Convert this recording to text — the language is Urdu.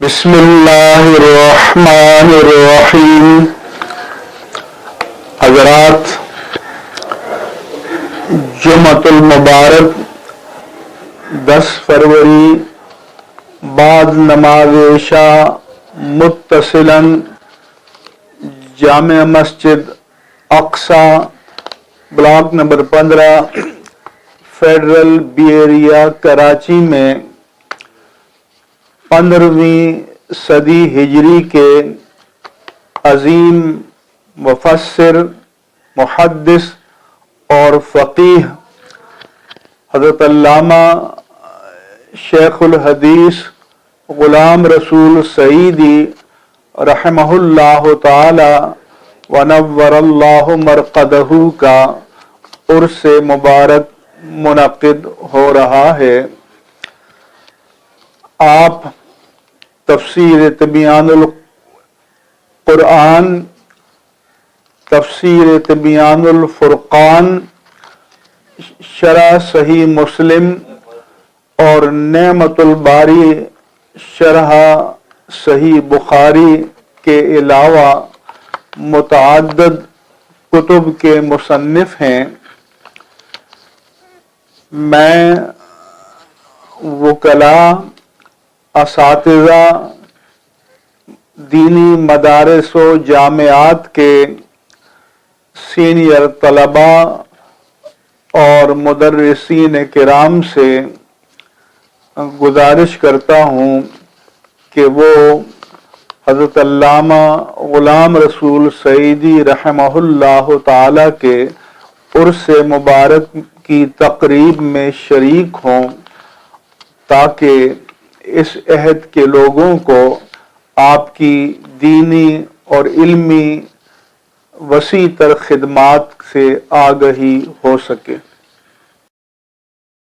بسم اللہ الرحمن الرحیم۔ حضرات، جمعۃ المبارک 10 فروری بعد نماز عشاء متصلاً Jamia Masjid Aqsa block number 15 federal B area Karachi میں 15ویں صدی ہجری کے عظیم مفسر، محدث اور فقیہ حضرت علامہ شیخ الحدیث غلام رسول سعیدی رحمہ اللہ تعالی ونور اللہ مرقدہ کا عرس مبارک منعقد ہو رہا ہے۔ آپ تفسیر تبیان القرآن، تفسیر تبیان الفرقان، شرح صحیح مسلم اور نعمت الباری شرح صحیح بخاری کے علاوہ متعدد کتب کے مصنف ہیں۔ میں وکلاء، اساتذہ دینی مدارس و جامعات کے سینئر طلباء اور مدرسین کرام سے گزارش کرتا ہوں کہ وہ حضرت علامہ غلام رسول سعیدی رحمہ اللہ تعالی کے عرس مبارک کی تقریب میں شریک ہوں، تاکہ اس عہد کے لوگوں کو آپ کی دینی اور علمی وسیع تر خدمات سے آگہی ہو سکے۔